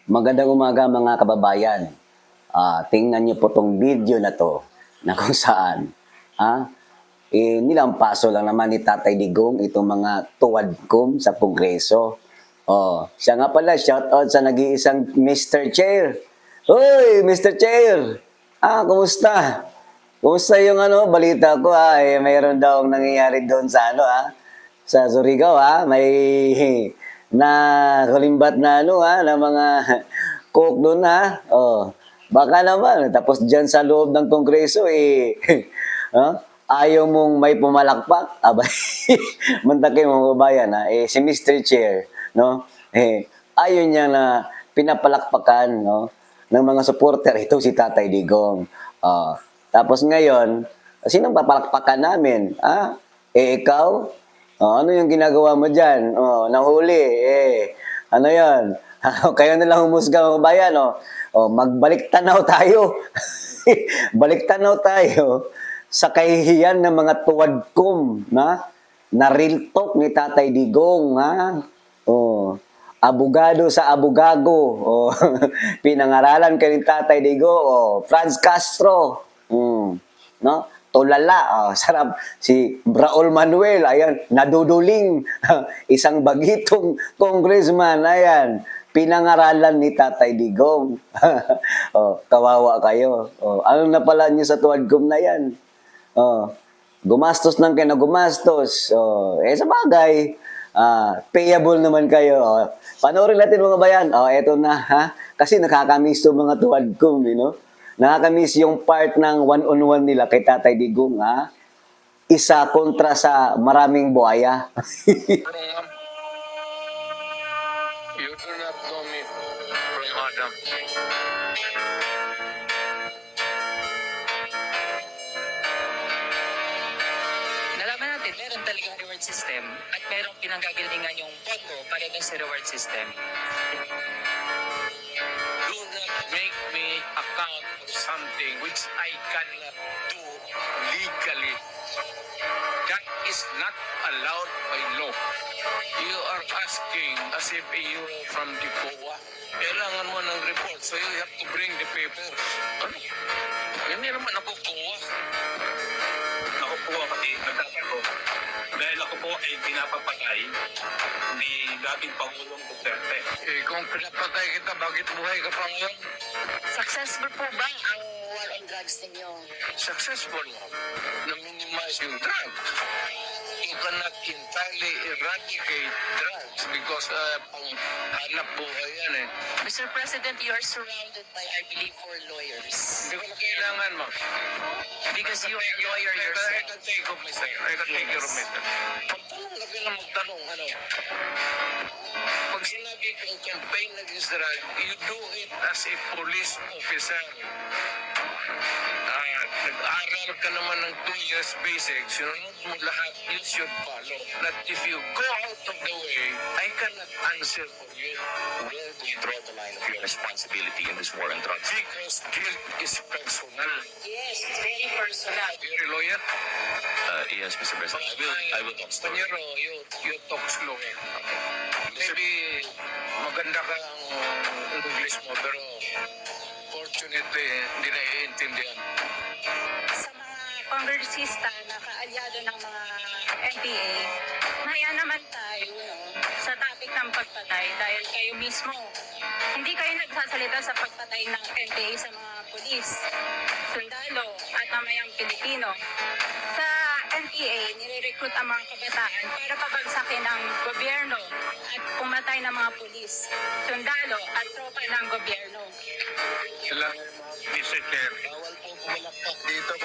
Magandang umaga mga kababayan. Tingnan niyo po tong video na to na kung saan nilampaso lang naman ni Tatay Digong itong mga tuwadkom sa Kongreso. Siya nga pala, shoutout sa nag-iisang Mr. Chair. Hoy, Mr. Chair! Kumusta? Kumusta yung balita ko mayroon daw nangyayari doon sa sa Surigao may na kulimbat na na mga cook doon baka naman tapos diyan sa loob ng Kongreso ayaw mong may pumalakpak abay mantakin mo bayan si Mr. Chair ayaw niya na pinapalakpakan ng mga supporter ito si Tatay Digong. Tapos ngayon, sinong papalakpakan namin? Ikaw? Ano yung ginagawa mo dyan? Nahuli. Ano yan? Kayo na lang humusga mga bayan. Magbalik tanaw tayo. Balik tanaw tayo sa kahihiyan ng mga tuwadkom na real talk ni Tatay Digong. Abogado sa abogago. Pinangaralan kay ni Tatay Digong. Franz Castro. No? Tulala, sarap. Si Braul Manuel, ayan, naduduling. Isang bagitong congressman, ayan, pinangaralan ni Tatay Digong. Kawawa kayo. Ano na pala niyo sa tuwadkom na yan? Gumastos ng kinagumastos. Sa bagay, payable naman kayo. Panoorin natin mga bayan. Eto na, kasi nakakamiss yung mga tuwadkom, Nakakamiss yung part ng one-on-one nila kay Tatay Digong, Isa kontra sa maraming buhaya. You do not know me from Adam. Nalaman natin, meron talagang reward system at merong pinanggagalingan yung pondo para dun sa reward system. Do not make me account for something which I cannot do legally. That is not allowed by law. You are asking as if you are from the COA. Kailangan mo ng report, so you have to bring the papers. Hindi naman ako COA. Ako po kasi nagtatanong dahil ako po ay pinapapatay ni dating Pangulong Duterte. Kung pinapatay kita, bakit buhay ka pa ngayon? Successful po ba ang war on drugs ninyo? Successful na minimize yung drugs. You cannot entirely eradicate drugs because pang hanap buhay yan Mr. President, you are surrounded by, I believe, 4 lawyers. Hindi ko na kailangan mo. Because you are a lawyer I yourself. can take of myself. I can take care of myself. Magtanong na lang magtanong, Pag sinabi kong campaign against drug, you do it as a police officer. Nag-aral ka naman ng 2 years basic, sinunod mo lahat, you should follow. That if you go out of the way, I cannot answer for you. Where do you draw the line of your responsibility in this war on drugs? Because guilt is personal. Yes, very personal. You're a lawyer? Yes, Mr. President. I will talk slow. Panyero, you talk slow. Maybe maganda ka ang English mo, pero fortunately, hindi naiintindihan. Sa mga kongresista na kaalyado ng mga NPA, maya naman tayo sa topic ng pagpatay dahil kayo mismo, hindi kayo nagsasalita sa pagpatay ng NPA sa mga pulis, sundalo at mamayang Pilipino. Sa NPA, nire-recruit ang mga kabataan para pabagsakin ang gobyerno at pumatay ng mga pulis, sundalo at tropa ng gobyerno. Kailangan Mr. Chair. Bawal po pumalakpak dito